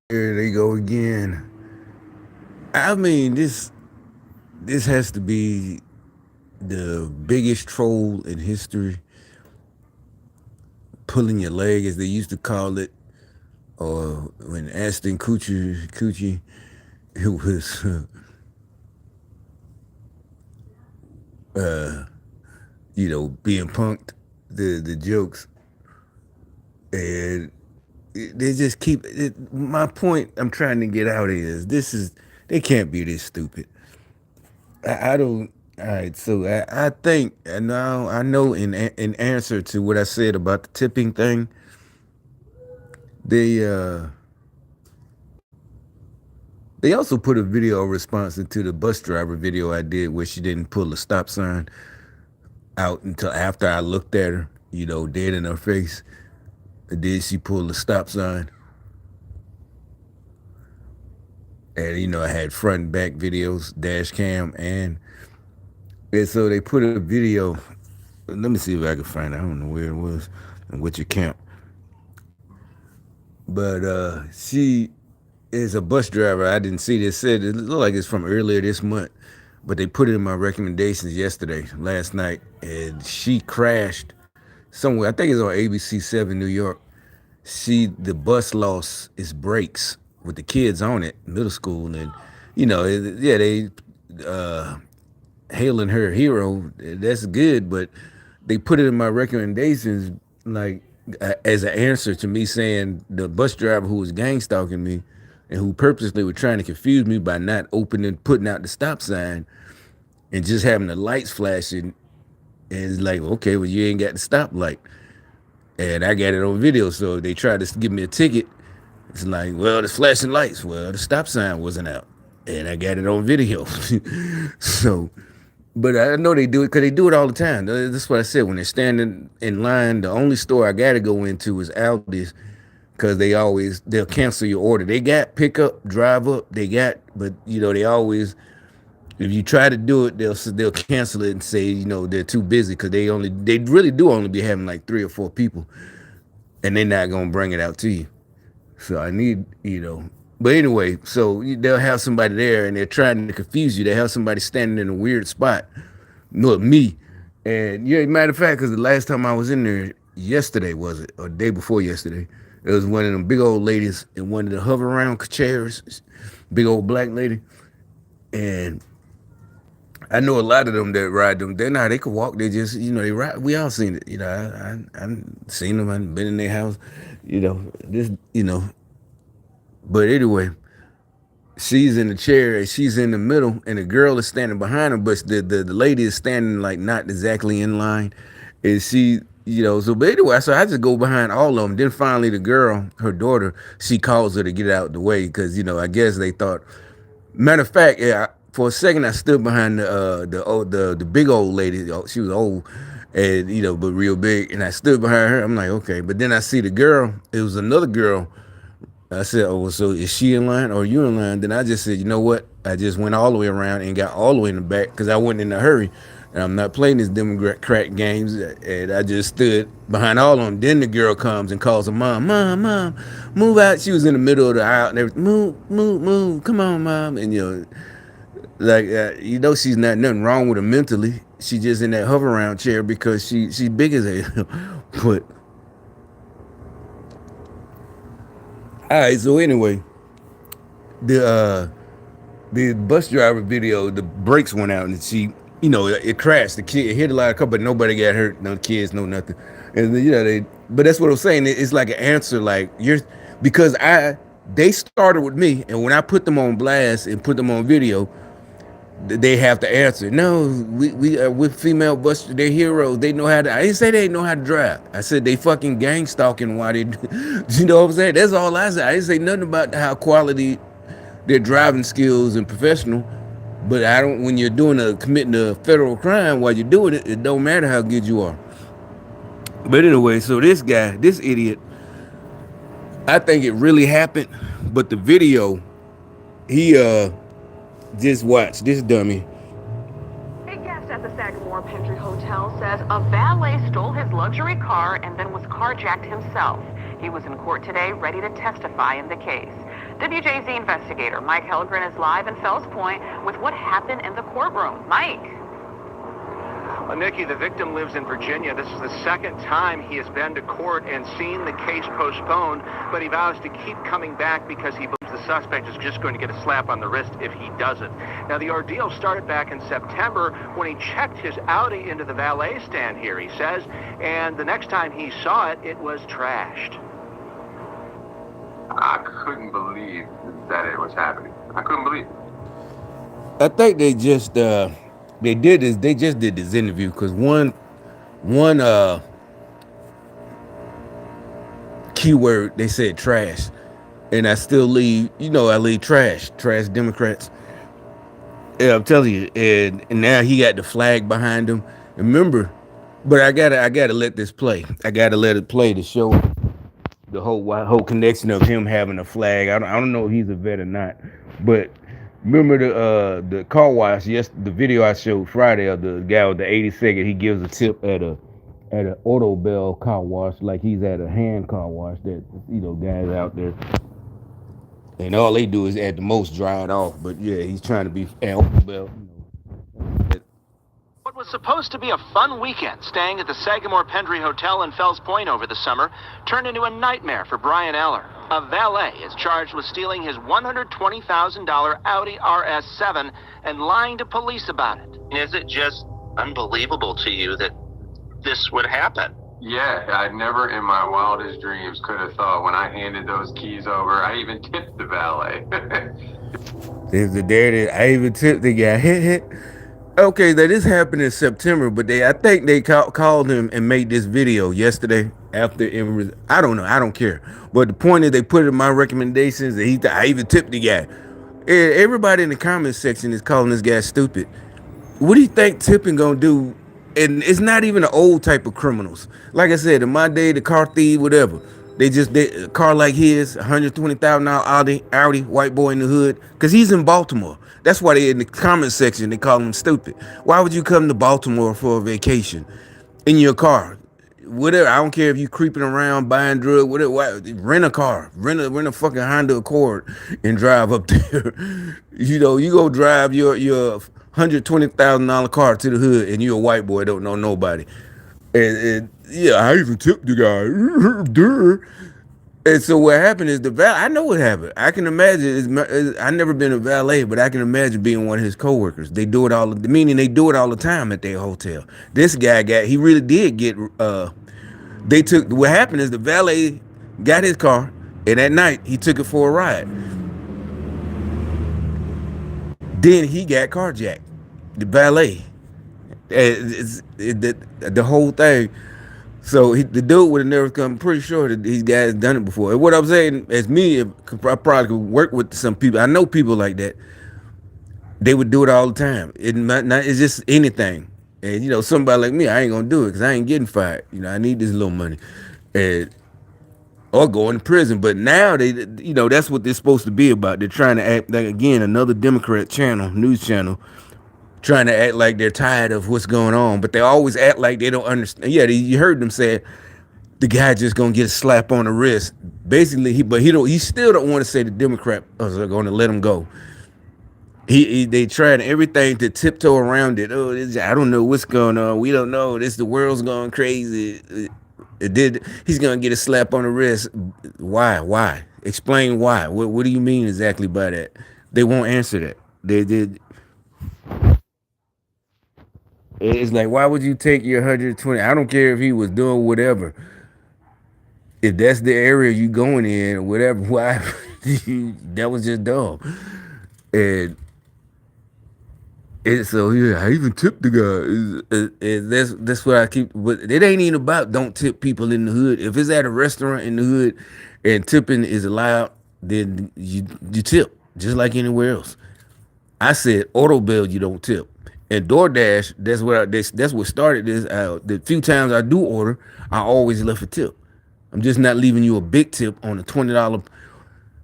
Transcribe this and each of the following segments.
Here they go again. I mean, this has to be the biggest troll in history. Pulling your leg, as they used to call it, or when Ashton Kutcher, it was, being punked, the jokes, and they just keep it. My point I'm trying to get out is they can't be this stupid. I don't. All right, so I think, and now I know in answer to what I said about the tipping thing, they uh they also put a video response into the bus driver video I did where she didn't pull the stop sign out until after I looked at her, dead in her face. Did she pull the stop sign? And I had front and back videos, dash cam, and so they put a video. Let me see if I can find it. I don't know where it was and which account. But she is a bus driver. I didn't see this. Said it looked like it's from earlier this month, but they put it in my recommendations last night, and she crashed somewhere. I think it's on ABC 7 New York. The bus lost its brakes with the kids on it, middle school, and yeah, they uh, hailing her hero. That's good, but they put it in my recommendations like as an answer to me saying the bus driver who was gang stalking me and who purposely were trying to confuse me by not putting out the stop sign and just having the lights flashing. And it's like, okay, well, you ain't got the stoplight. And I got it on video. So they tried to give me a ticket. It's like, well, the flashing lights. Well, the stop sign wasn't out. And I got it on video. So, but I know they do it because they do it all the time. That's what I said. When they're standing in line, the only store I got to go into is Aldi's because they'll cancel your order. They got pickup, drive up, but they always, if you try to do it, they'll cancel it and say they're too busy because they really do only be having like 3 or 4 people, and they're not gonna bring it out to you. So I need But anyway, so they'll have somebody there and they're trying to confuse you. They have somebody standing in a weird spot. No, me. And yeah, matter of fact, because the last time I was in there, yesterday was it, or the day before yesterday, it was one of them big old ladies in one of the hover around chairs, big old black lady. And I know a lot of them that ride them. They could walk. They just, they ride. We all seen it. I've seen them. I've been in their house. This, But anyway, she's in the chair and she's in the middle, and the girl is standing behind her, but the lady is standing like not exactly in line. And but anyway, so I just go behind all of them. Then finally, the girl, her daughter, she calls her to get out the way because I guess they thought. Matter of fact, yeah, for a second I stood behind the big old lady. She was old, and but real big, and I stood behind her. I'm like, okay, but then I see the girl. It was another girl. I said, oh, well, so is she in line or are you in line? Then I just said, you know what? I just went all the way around and got all the way in the back because I wasn't in a hurry. And I'm not playing these Democrat games. And I just stood behind all of them. Then the girl comes and calls her mom, mom, move out. She was in the middle of the aisle and everything. Move. Come on, mom. And, she's not nothing wrong with her mentally. She just in that hover around chair because she's big as hell. But, all right, so anyway, the uh the bus driver video, the brakes went out and it crashed. The kid hit a lot of cars, but nobody got hurt. No kids, no nothing. And but that's what I'm saying. It's like an answer, like because they started with me, and when I put them on blast and put them on video, they have to answer. No, we're female bus. They're heroes. They know how to. I didn't say they know how to drive. I said they fucking gang stalking while they. You know what I'm saying? That's all I said. I didn't say nothing about how quality their driving skills and professional. But I don't. When you're committing a federal crime while you're doing it, it don't matter how good you are. But anyway, so this idiot, I think it really happened. But the video, he just watch this dummy. A guest at the Sagamore Pendry Hotel says a valet stole his luxury car and then was carjacked himself. He was in court today ready to testify in the case. WJZ investigator Mike Helgren is live in Fells Point with what happened in the courtroom. Mike. Nikki, the victim lives in Virginia. This is the second time he has been to court and seen the case postponed, but he vows to keep coming back because he believes the suspect is just going to get a slap on the wrist if he doesn't. Now, the ordeal started back in September when he checked his Audi into the valet stand here, he says, and the next time he saw it, it was trashed. I couldn't believe that it was happening. I couldn't believe it. I think they just they just did this interview because one keyword they said trash, and I still leave, I leave trash Democrats. Yeah, I'm telling you, and now he got the flag behind him. Remember, but I gotta let this play. I gotta let it play to show the whole connection of him having a flag. I don't know if he's a vet or not, but remember the car wash? Yes, the video I showed Friday of the guy with the 80-second. He gives a tip at an Auto Bell car wash like he's at a hand car wash that guys out there. And all they do is at the most dry it off. But yeah, he's trying to be at Auto Bell. What was supposed to be a fun weekend staying at the Sagamore Pendry Hotel in Fells Point over the summer turned into a nightmare for Brian Eller. A valet is charged with stealing his $120,000 Audi RS7 and lying to police about it. Is it just unbelievable to you that this would happen? Yeah, I never in my wildest dreams could have thought when I handed those keys over, I even tipped the valet. There's the there. I even tipped the guy. Hit. Okay, that is happening in September, but I think they called him and made this video yesterday after it. I don't know. I don't care. But the point is, they put it in my recommendations that I even tipped the guy. Everybody in the comment section is calling this guy stupid. What do you think tipping gonna do? And it's not even the old type of criminals. Like I said, in my day, the car thief, whatever. A car like his, $120,000 Audi, white boy in the hood, because he's in Baltimore. That's why they in the comment section they call him stupid. Why would you come to Baltimore for a vacation in your car? Whatever. I don't care if you creeping around buying drugs, whatever. Rent a car, rent a fucking Honda Accord and drive up there. You go drive your $120,000 car to the hood, and you're a white boy, don't know nobody. And yeah, I even tipped the guy. And so what happened is I know what happened. I can imagine. I never been a valet, but I can imagine being one of his coworkers. They do it meaning they do it all the time at their hotel. This guy he really did get. What happened is the valet got his car, and at night he took it for a ride. Then he got carjacked. The valet. The whole thing. So the dude would have never come. I'm pretty sure that these guys done it before. And what I'm saying, as me, I probably could work with some people. I know people like that. They would do it all the time. It's just anything. And somebody like me, I ain't gonna do it because I ain't getting fired. I need this little money, or going to prison. But now that's what they're supposed to be about. They're trying to act like, again, another Democrat news channel. Trying to act like they're tired of what's going on, but they always act like they don't understand. Yeah, you heard them say the guy just gonna get a slap on the wrist. Basically, he still don't want to say the Democrats are going to let him go. They tried everything to tiptoe around it. Oh, I don't know what's going on. We don't know. The world's going crazy. He's gonna get a slap on the wrist. Why? Explain why. What do you mean exactly by that? They won't answer that. They did. It's like, why would you take your 120? I don't care if he was doing whatever. If that's the area you going in or whatever, why? That was just dumb. And so yeah, I even tipped the guy. That's what I keep. But it ain't even about don't tip people in the hood. If it's at a restaurant in the hood and tipping is allowed, then you tip just like anywhere else. I said Auto Bell you don't tip. And DoorDash, that's what started this. The few times I do order, I always left a tip. I'm just not leaving you a big tip on a $20,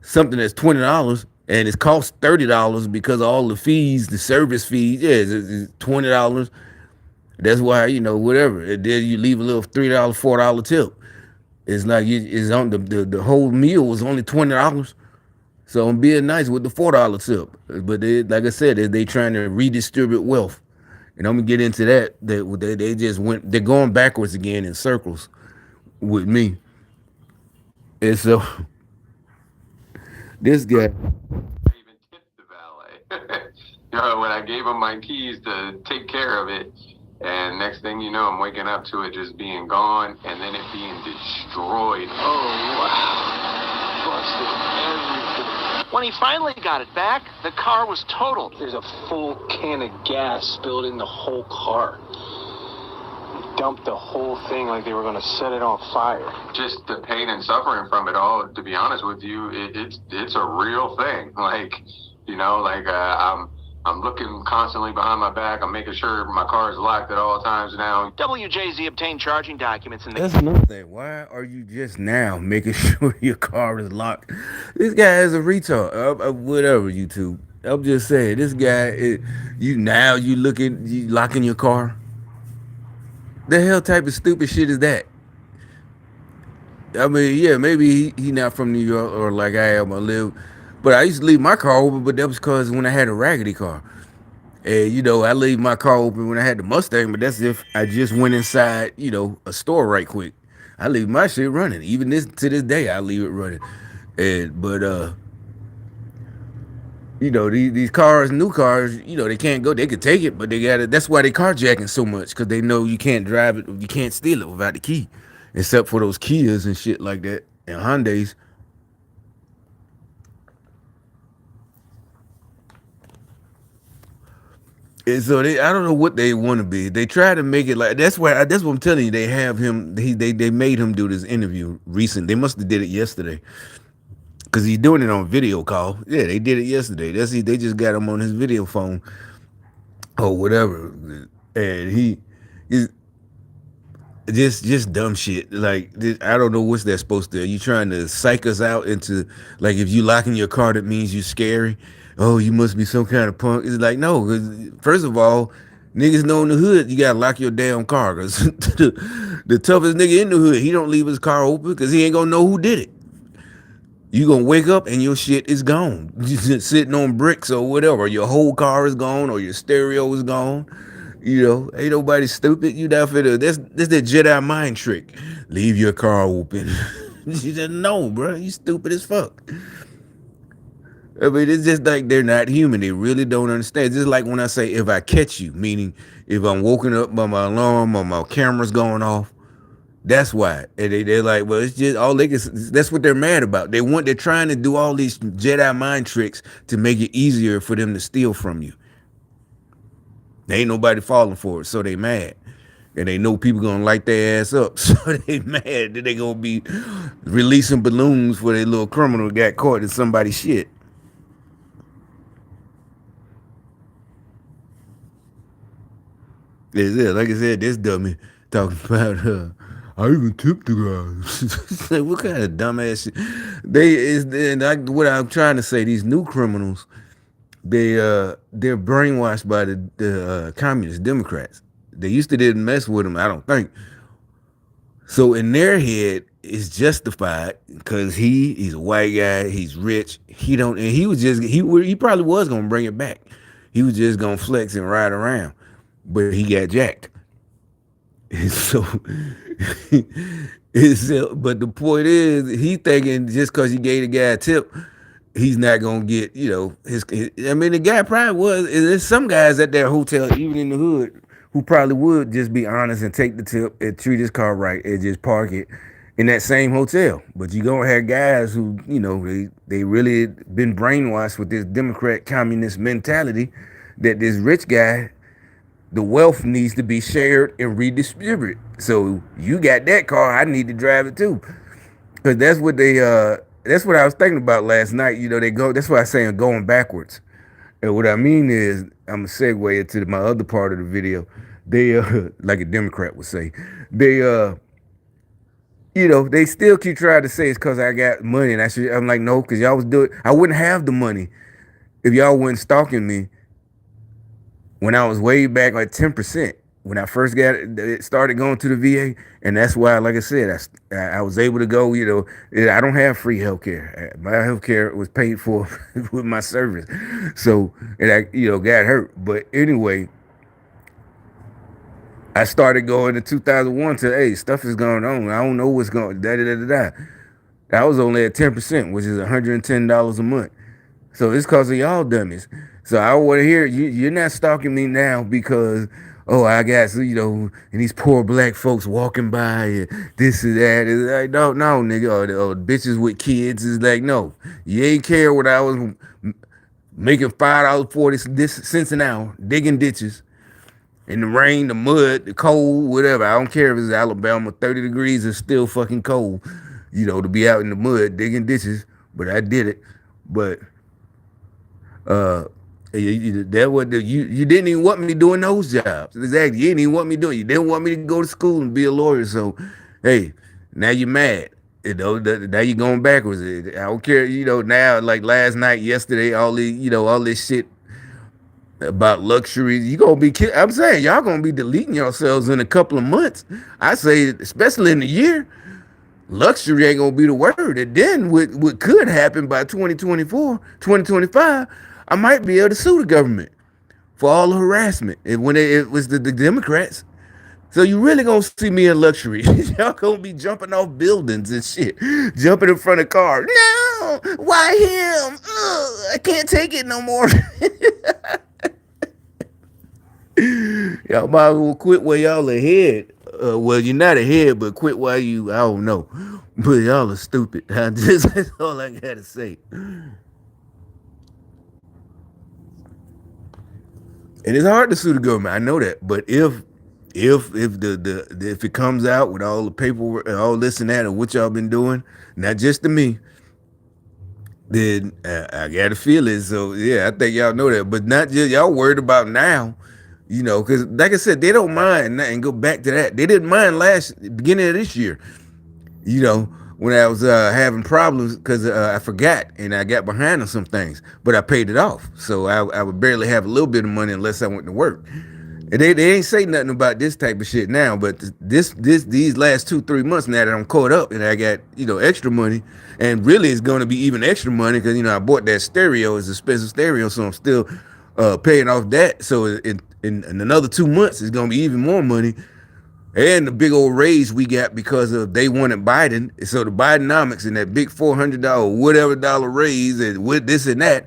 something that's $20 and it costs $30 because of all the fees, the service fees. Yeah, it's $20. That's why whatever. And then you leave a little $3, $4 tip. It's like it's on the whole meal was only $20. So I'm being nice with the $4 tip. But like I said, they trying to redistribute wealth. And I'm gonna get into that. They just went. They're going backwards again in circles with me. And so this guy, I even tipped the valet. When I gave him my keys to take care of it, and next thing you know, I'm waking up to it just being gone, and then it being destroyed. Oh wow! Busted everything. When he finally got it back, the car was totaled. There's a full can of gas spilled in the whole car. Dumped the whole thing like they were going to set it on fire. Just the pain and suffering from it all. To be honest with you, it's a real thing. Like, I'm looking constantly behind my back. I'm making sure my car is locked at all times now. WJZ obtained charging documents in the... that's another thing. Why are you just now making sure your car is locked? This guy is a retard. Whatever, YouTube. I'm just saying, this guy, you locking your car. The hell type of stupid shit is that? I mean, yeah, maybe he not from New York or like I am. I live, but I used to leave my car open. But that was because when I had a raggedy car, and I leave my car open when I had the Mustang. But that's if I just went inside, a store right quick. I leave my shit running. Even to this day, I leave it running. These cars, new cars, they can't go. They could take it, but they got it. That's why they carjacking so much, because they know you can't drive it, you can't steal it without the key, except for those Kias and shit like that and Hyundais. And so I don't know what they want to be. They try to make it like that's what I'm telling you. They have him. They made him do this interview recent. They must have did it yesterday. Cause he's doing it on video call. Yeah, they did it yesterday. They just got him on his video phone or whatever, and he is just dumb shit. Like I don't know what's that supposed to. Are you trying to psych us out into like if you lock in your car that means you scary? Oh, you must be some kind of punk. It's like no. Cause first of all, niggas know in the hood you gotta lock your damn car. Cause the toughest nigga in the hood, he don't leave his car open because he ain't gonna know who did it. You gonna wake up and your shit is gone. You just sitting on bricks or whatever. Your whole car is gone or your stereo is gone. Ain't nobody stupid. You down for that's the Jedi mind trick. Leave your car open. She said, no, bro, you stupid as fuck. I mean, it's just like they're not human. They really don't understand. It's just like when I say if I catch you, meaning if I'm woken up by my alarm or my camera's going off. That's why. And they're like, well, it's just all they can. That's what they're mad about. They're trying to do all these Jedi mind tricks to make it easier for them to steal from you. There ain't nobody falling for it, so they mad. And they know people gonna light their ass up, so they mad that they gonna be releasing balloons for their little criminal who got caught in somebody's shit. Like I said, this dummy talking about I even tipped the guy. Like, what kind of dumbass shit? What I'm trying to say, these new criminals, they're brainwashed by the communist Democrats. They used to didn't mess with them, I don't think. So in their head, it's justified because he's a white guy, he's rich. He probably was gonna bring it back. He was just gonna flex and ride around, but he got jacked. And so, but the point is, he thinking just because he gave the guy a tip, he's not gonna get, his. I mean, the guy probably was. There's some guys at that hotel, even in the hood, who probably would just be honest and take the tip and treat his car right and just park it in that same hotel. But you gonna have guys who, they really been brainwashed with this Democrat communist mentality that this rich guy. The wealth needs to be shared and redistributed. So you got that car, I need to drive it too. Because that's what that's what I was thinking about last night. That's why I say I'm going backwards. And what I mean is, I'm gonna segue into my other part of the video. They, like a Democrat would say, they still keep trying to say it's because I got money. And I'm like, no, because y'all was doing, I wouldn't have the money if y'all weren't stalking me when I was way back like 10%. when I first got it started going to the VA, and that's why, like I said, I was able to go. I don't have free healthcare. My healthcare was paid for with my service, so and I got hurt. But anyway, I started going in 2001 to hey, stuff is going on. I don't know what's going. Da da da da da. I was only at 10%, which is $110 a month. So it's because of y'all dummies. So I want to hear you. You're not stalking me now because I got and these poor black folks walking by and this and that. It's like no nigga or bitches with kids is like no. You ain't care what I was making $5.40 an hour digging ditches in the rain, the mud, the cold, whatever. I don't care if it's Alabama, 30 degrees is still fucking cold. To be out in the mud digging ditches. But I did it. But uh that what you didn't even want me doing those jobs. Exactly. You didn't even want me doing. You didn't want me to go to school and be a lawyer. So, hey, now you're mad. Now you're going backwards. I don't care. Now like last night, yesterday, all this shit about luxury. You gonna be. I'm saying y'all gonna be deleting yourselves in a couple of months. I say, especially in a year. Luxury ain't gonna be the word. And then what could happen by 2024, 2025, I might be able to sue the government for all the harassment. And when it was the Democrats. So you really gonna see me in luxury. Y'all gonna be jumping off buildings and shit. Jumping in front of cars. No, why him? Ugh, I can't take it no more. Y'all might as well quit while y'all ahead. Well, you're not ahead, but quit while I don't know. But y'all are stupid. That's all I gotta say. And it's hard to sue the government. I know that. But if it comes out with all the paperwork and all this and that and what y'all been doing, not just to me, then I gotta feel it. So yeah, I think y'all know that. But not just y'all worried about now. Because like I said, they don't mind, and go back to that. They didn't mind beginning of this year, when I was having problems because I forgot and I got behind on some things, but I paid it off. So I would barely have a little bit of money unless I went to work. And they ain't say nothing about this type of shit now, but these last 2-3 months now that I'm caught up and I got, extra money, and really it's going to be even extra money because, I bought that stereo as a special stereo, so I'm still paying off that. So in another 2 months, it's going to be even more money. And the big old raise we got because of they wanted Biden. So the Bidenomics and that big $400 whatever dollar raise and with this and that.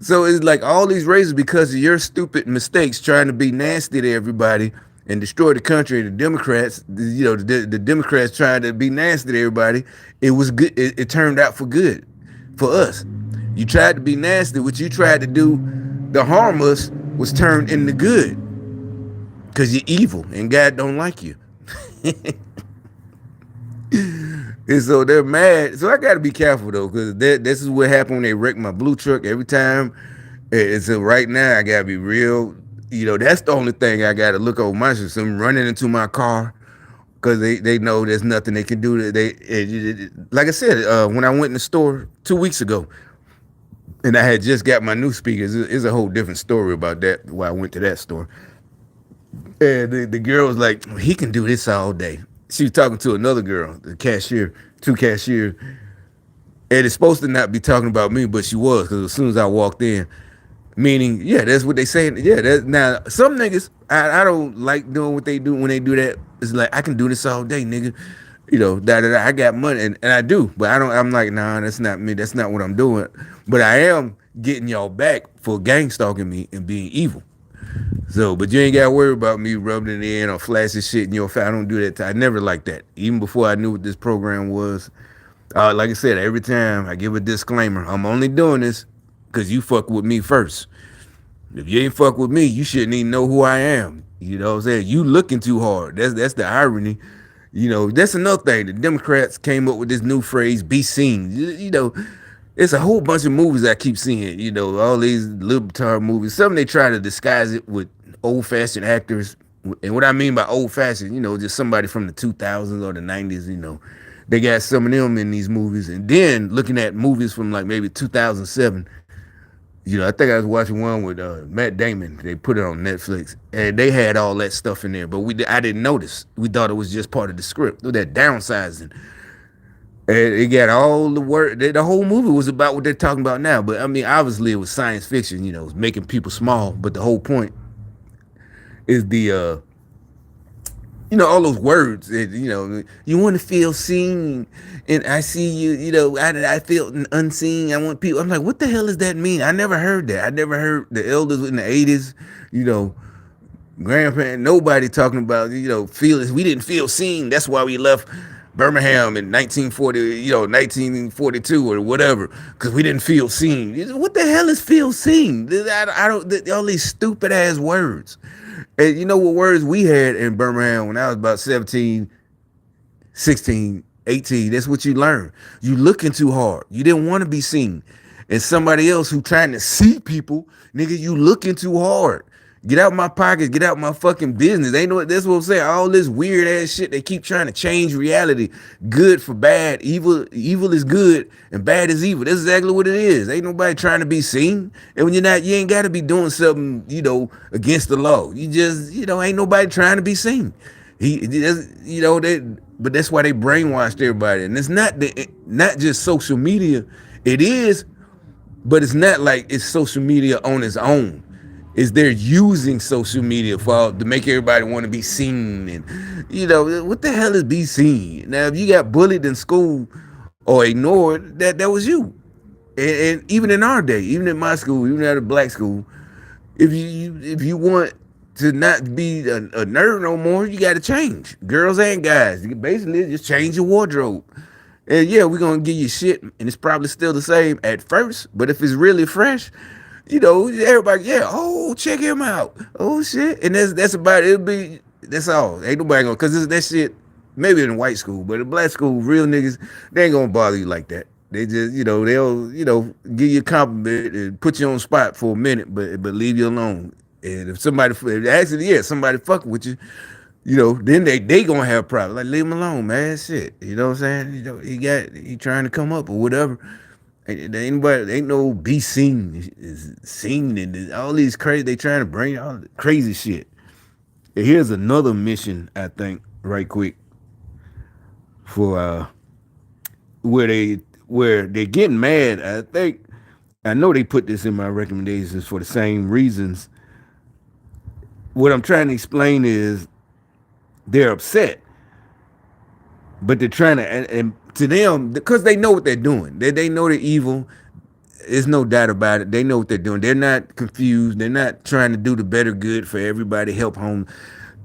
So it's like all these raises because of your stupid mistakes trying to be nasty to everybody and destroy the country. The Democrats, the Democrats trying to be nasty to everybody. It was good. It turned out for good for us. You tried to be nasty. What you tried to do to harm us was turned into good because you're evil and God don't like you. And so they're mad. So I got to be careful though, because this is what happened when they wrecked my blue truck every time. And so right now I got to be real. That's the only thing I got to look over my system, running into my car, because they know there's nothing they can do. Like I said, when I went in the store 2 weeks ago, and I had just got my new speakers. It's a whole different story about that. Why I went to that store. And the girl was like, he can do this all day. She was talking to another girl, the cashier, two cashiers. And it's supposed to not be talking about me, but she was, because as soon as I walked in, meaning, yeah, that's what they saying. Yeah, now some niggas, I don't like doing what they do when they do that. It's like, I can do this all day, nigga. I got money, and I do, but I'm like, nah, that's not me. That's not what I'm doing. But I am getting y'all back for gang stalking me and being evil. So, but you ain't got to worry about me rubbing it in or flashing shit in your face. I don't do that. I never liked that. Even before I knew what this program was. Like I said, every time I give a disclaimer, I'm only doing this because you fuck with me first. If you ain't fuck with me, you shouldn't even know who I am. You know what I'm saying? You looking too hard. That's the irony. That's another thing. The Democrats came up with this new phrase, be seen. It's a whole bunch of movies I keep seeing, all these libertarian movies. Some they try to disguise it with old-fashioned actors. And what I mean by old-fashioned, just somebody from the 2000s or the 90s, They got some of them in these movies. And then looking at movies from like maybe 2007, I think I was watching one with Matt Damon. They put it on Netflix, and they had all that stuff in there. But I didn't notice. We thought it was just part of the script. That downsizing, and it got all the word. The whole movie was about what they're talking about now. But I mean, obviously, it was science fiction. It was making people small. But the whole point is all those words. You want to feel seen, and I see you. I feel unseen. I want people. I'm like, what the hell does that mean? I never heard that. I never heard the elders in the '80s. You know, grandparents. Nobody talking about feelings. We didn't feel seen. That's why we left Birmingham in 1940. 1942 or whatever, because we didn't feel seen. What the hell is feel seen? I don't. All these stupid ass words. And you know what words we had in Birmingham when I was about 17, 16, 18? That's what you learn. You looking too hard. You didn't want to be seen. And somebody else who trying to see people, nigga, you looking too hard. Get out my pockets. Get out my fucking business. Ain't no. That's what I'm saying. All this weird ass shit. They keep trying to change reality. Good for bad. Evil is good, and bad is evil. That's exactly what it is. Ain't nobody trying to be seen. And when you're not, you ain't got to be doing something, against the law. You just, ain't nobody trying to be seen. But that's why they brainwashed everybody. And it's not just social media. It is, but it's not like it's social media on its own. Is they're using social media to make everybody want to be seen, and what the hell is be seen? Now, if you got bullied in school or ignored, that was you. And even in our day, even in my school, even at a black school, if you want to not be a nerd no more, you got to change. Girls and guys, you basically just change your wardrobe. And yeah, we're gonna give you shit, and it's probably still the same at first. But if it's really fresh, everybody, yeah, oh, check him out. Oh shit. And that's about it. That's all. Ain't nobody gonna, cause that shit, maybe in white school, but in black school, real niggas, they ain't gonna bother you like that. They just, they'll, give you a compliment and put you on spot for a minute, but leave you alone. And if somebody fucking with you, then they gonna have problems. Like, leave him alone, man. Shit. You know what I'm saying? He trying to come up or whatever. Ain't no be seen and all these crazy. They trying to bring all the crazy shit. And here's another mission, I think, right quick, for where they're getting mad. I know they put this in my recommendations for the same reasons. What I'm trying to explain is they're upset, but they're trying to, and to them, because they know what they're doing. They know they're evil. There's no doubt about it. They know what they're doing. They're not confused. They're not trying to do the better good for everybody, help home.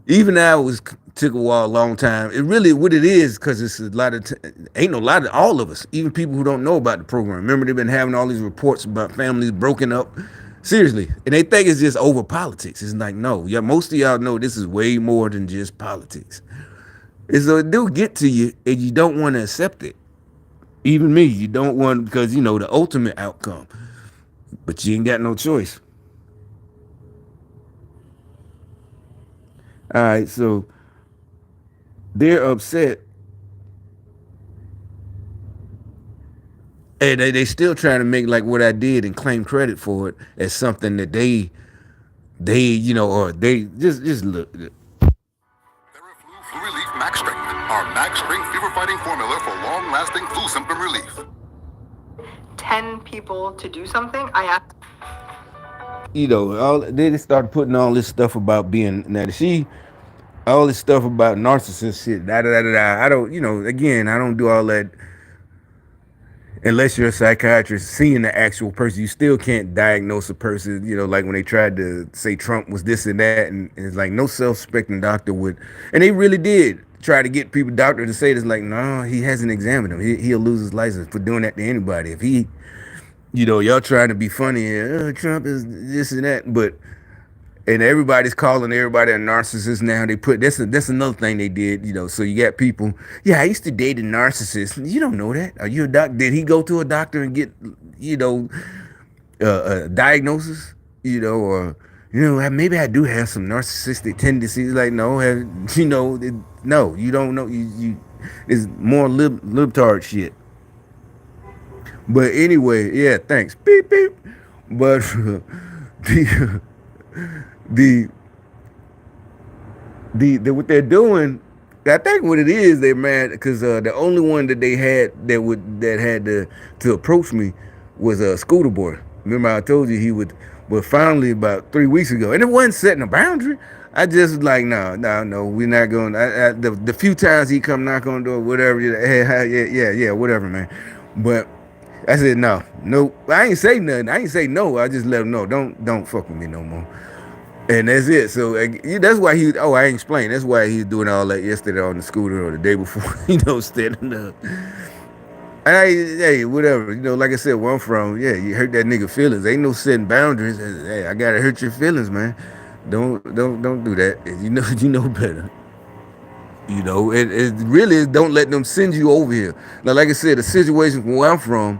Even now, took a long time. It really, what it is, because it's a lot of, ain't no lot of, all of us, even people who don't know about the program. Remember, they've been having all these reports about families broken up. Seriously. And they think it's just over politics. It's like, no, yeah, most of y'all know this is way more than just politics. And so it do get to you, and you don't want to accept it. Even me, you don't want, because the ultimate outcome. But you ain't got no choice. All right, so they're upset, and they still trying to make like what I did and claim credit for it as something that they or they just look. Flu Relief Max Strength, our Max Strength fever fighting formula for long-lasting flu symptom relief. 10 people to do something. I asked. They started putting all this stuff about being all this stuff about narcissist shit. I don't, again, I don't do all that. Unless you're a psychiatrist, seeing the actual person, you still can't diagnose a person. Like when they tried to say Trump was this and that, and it's like no self-respecting doctor would. And they really did try to get doctors to say this, like, no, he hasn't examined him. He'll lose his license for doing that to anybody. If he, y'all trying to be funny, and Trump is this and that, and everybody's calling everybody a narcissist now. They put that's another thing they did, So you got people. Yeah, I used to date a narcissist. You don't know that. Are you a doctor? Did he go to a doctor and get, a diagnosis? Or maybe I do have some narcissistic tendencies. Like, no, no, you don't know. You it's more libtard shit. But anyway, yeah, thanks. Beep beep. But the the the what they're doing, I think what it is, they're mad because the only one that they had that had to approach me was a Scooter Boy. Remember I told you he would, but finally about 3 weeks ago, and it wasn't setting a boundary. I just like no, we're not going. The few times he come knock on the door, whatever, yeah, whatever, man. But I said no. I ain't say nothing. I ain't say no. I just let him know don't fuck with me no more. And that's it. So that's why he. Oh, I ain't explained. That's why he was doing all that yesterday on the scooter or the day before. Standing up. Hey, whatever. Like I said, where I'm from, yeah, you hurt that nigga feelings. Ain't no setting boundaries. Hey, I gotta hurt your feelings, man. Don't do that. You know better. It really is. Don't let them send you over here. Now, like I said, the situation from where I'm from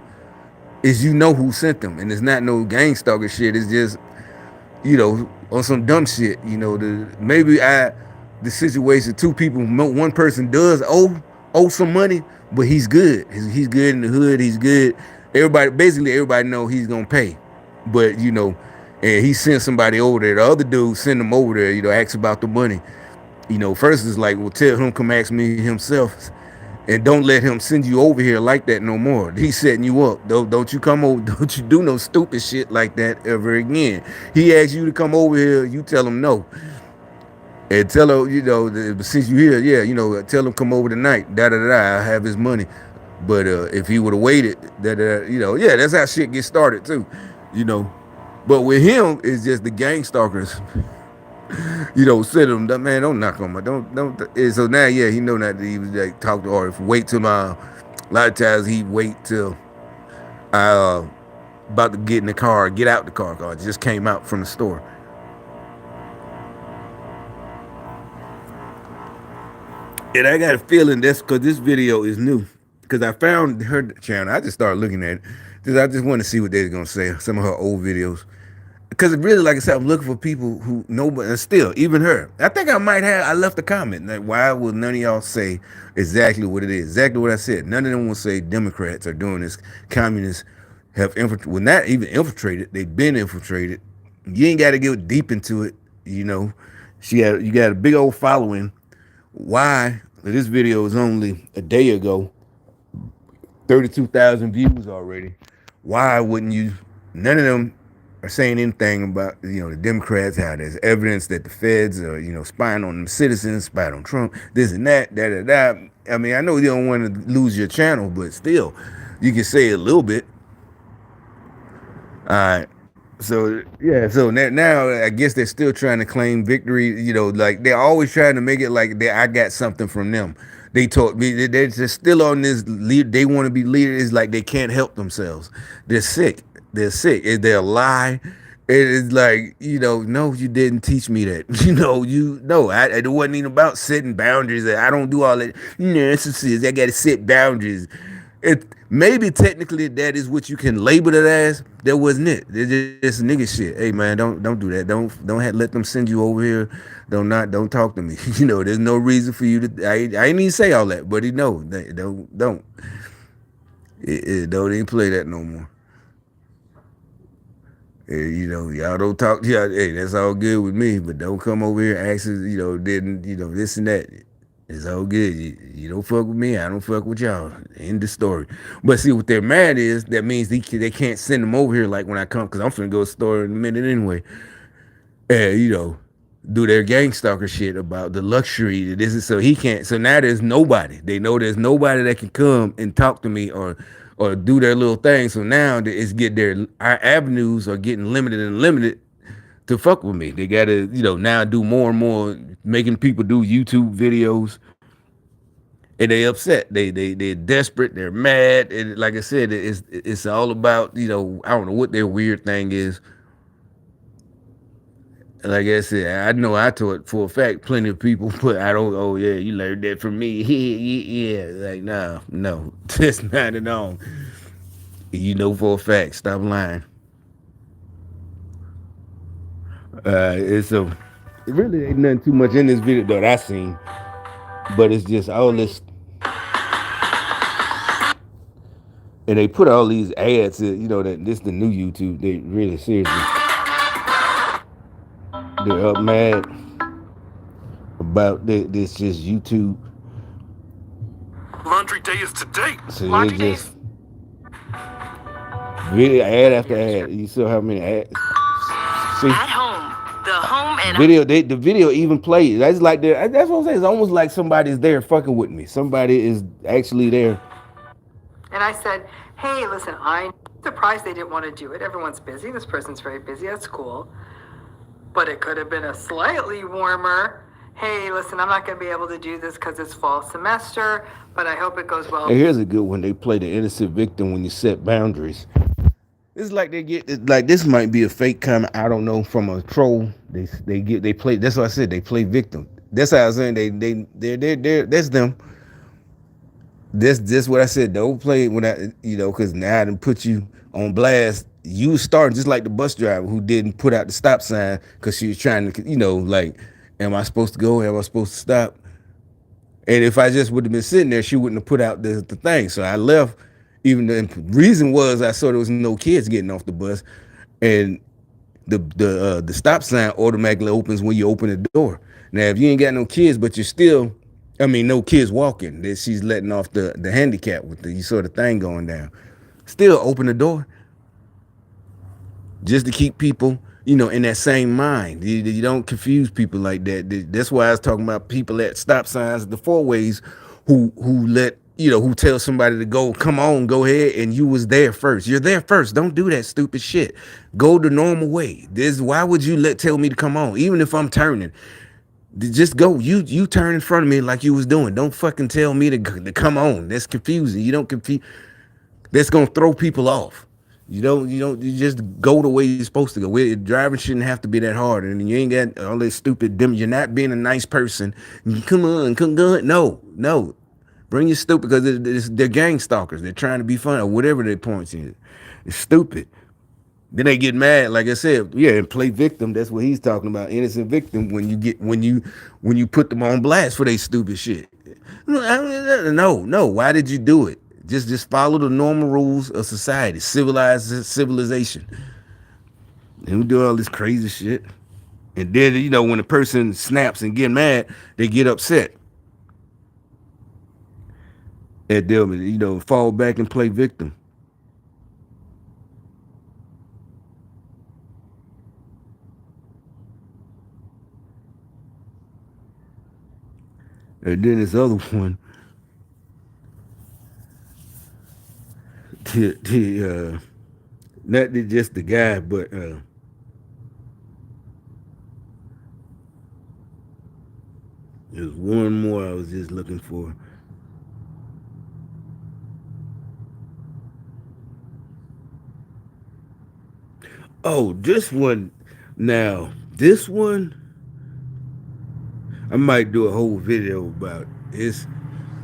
is who sent them, and it's not no gang stalker shit. It's just on some dumb shit. The situation, two people, one person does owe some money, but he's good. He's good in the hood. He's good. Everybody know he's gonna pay, but and he sent somebody over there. The other dude sent him over there. Ask about the money. First is like, well, tell him come ask me himself, and don't let him send you over here like that no more. He's setting you up. Don't you come over. Don't you do no stupid shit like that ever again. He asks you to come over here. You tell him no, and tell him since you here, yeah, tell him come over tonight. Da da da. I have his money. But if he would have waited, yeah, that's how shit gets started too. You know. But with him, it's just the gang stalkers. Said him, man, don't knock on my, don't. And so now, yeah, he know not to even like talk to, or if wait till my. A lot of times he wait till I about to get in the car, get out the car. I just came out from the store. And I got a feeling that's because this video is new. Because I found her channel, I just started looking at it. Because I just want to see what they're gonna say. Some of her old videos. Because it really, like I said, I'm looking for people who know, but still, even her. I think I left a comment. Like, why will none of y'all say exactly what it is? Exactly what I said. None of them will say Democrats are doing this. Communists have infiltrated, well, not even infiltrated. They've been infiltrated. You ain't got to get deep into it. You got a big old following. Why? This video is only a day ago. 32,000 views already. Why wouldn't you? None of them are saying anything about the Democrats, how there's evidence that the feds are spying on them citizens, spying on Trump, this and that, da da da. I mean, I know you don't want to lose your channel, but still, you can say a little bit. All right. So yeah, so now I guess they're still trying to claim victory. Like they're always trying to make it like I got something from them. They told me they're just still on this lead. They want to be leaders. It's like they can't help themselves. They're sick. They're sick. They're a lie. It's like no, you didn't teach me that. It wasn't even about setting boundaries. I don't do all that nonsense. I got to set boundaries. It maybe technically that is what you can label it as. That wasn't it. It's just nigga shit. Hey man, don't do that. Don't let them send you over here. Don't talk to me. There's no reason for you to. I ain't even say all that, but don't don't even play that no more. Y'all don't talk. Yeah, hey, that's all good with me, but don't come over here and ask us. Didn't this and that. It's all good. You don't fuck with me. I don't fuck with y'all. End the story. But see, what they're mad is that means they can't send them over here like when I come, because I'm finna go to the store in a minute anyway. And, do their gang stalker shit about the luxury. This is so he can't. So now there's nobody. They know there's nobody that can come and talk to me or do their little thing. So now it's our avenues are getting limited and limited to fuck with me. They gotta, now do more and more, making people do YouTube videos, and they upset. They're desperate. They're mad. And like I said, it's all about I don't know what their weird thing is. Like I said, I know I taught for a fact plenty of people, but I don't. Oh yeah, you learned that from me. Yeah, like no, that's not at all. For a fact. Stop lying. It's so it really ain't nothing too much in this video that I seen, but it's just all this. and they put all these ads. You know that this is the new YouTube. They really seriously they're up mad about this just YouTube. Laundry day is today. So they just video ad after ad. You saw how many ads? See, At home, the home and the video even played. That's like that's what I'm saying. It's almost like somebody's there fucking with me. Somebody is actually there. And I said, hey, listen, I'm surprised they didn't want to do it. Everyone's busy. This person's very busy at school. But it could have been a slightly warmer, hey, listen, I'm not going to be able to do this because it's fall semester, but I hope it goes well. And here's a good one. They play the innocent victim when you set boundaries. It's like they get like this might be a fake comment. I don't know from a troll. They play. That's what I said. They play victim. That's how I was saying they're that's them. This what I said. Don't play when I because now I done put you on blast. You starting just like the bus driver who didn't put out the stop sign because she was trying to like, am I supposed to go? Am I supposed to stop? And if I just would have been sitting there, she wouldn't have put out the thing. So I left. Even the reason was I saw there was no kids getting off the bus, and the stop sign automatically opens when you open the door. Now, if you ain't got no kids, but you're still, no kids walking, that she's letting off the handicap with you saw the thing going down. Still open the door, just to keep people, in that same mind. You don't confuse people like that. That's why I was talking about people at stop signs, the four ways, who let who tell somebody to go, come on, go ahead, and you was there first. You're there first. Don't do that stupid shit. Go the normal way. Why would you tell me to come on, even if I'm turning? Just go. You turn in front of me like you was doing. Don't fucking tell me to come on. That's confusing. You don't confuse. That's gonna throw people off. You just go the way you're supposed to go. Driving shouldn't have to be that hard, and you ain't got all this stupid. You're not being a nice person. Come on. No. Bring your stupid because they're gang stalkers. They're trying to be fun or whatever their points is. It's stupid. Then they get mad, like I said, and play victim. That's what he's talking about, innocent victim. When you put them on blast for their stupid shit. No. Why did you do it? Just follow the normal rules of society, civilization. And we do all this crazy shit. And then when a person snaps and get mad, they get upset. And they'll fall back and play victim. And then this other one, not just the guy, but there's one more I was just looking for. Oh, this one. Now, this one, I might do a whole video about this.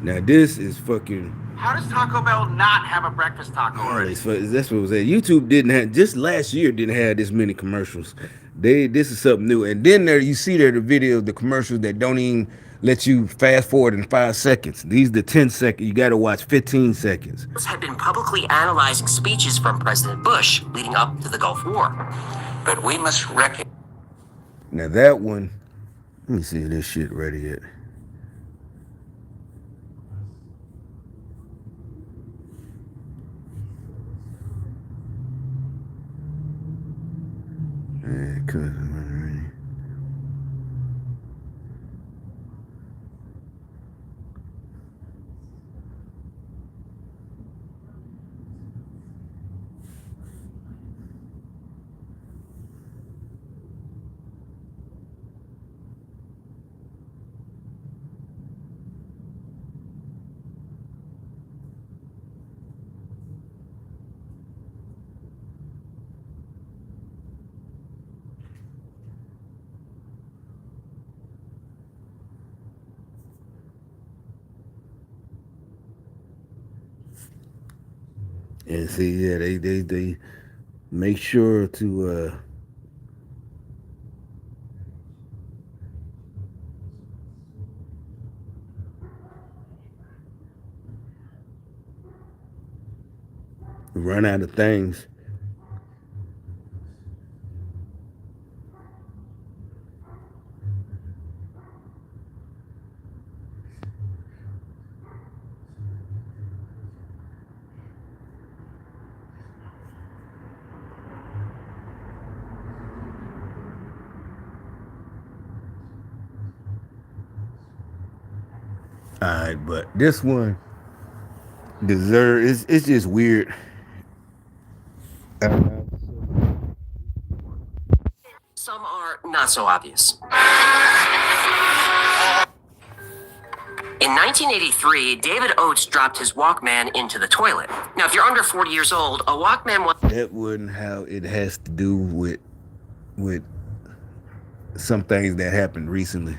Now, this is fucking. How does Taco Bell not have a breakfast taco already? That's what was at. YouTube didn't have, just last year didn't have this many commercials. This is something new. And then you see the video of the commercials that don't even let you fast forward in 5 seconds. These the 10 seconds. You got to watch 15 seconds. Had been publicly analyzing speeches from President Bush leading up to the Gulf War. But we must recognize. Now that one, let me see if this shit ready yet. And see, they make sure to run out of things. All right, but this one deserves. It's just weird. Some are not so obvious. In 1983, David Oates dropped his Walkman into the toilet. Now, if you're under 40 years old, a Walkman was... That wasn't how it has to do with some things that happened recently.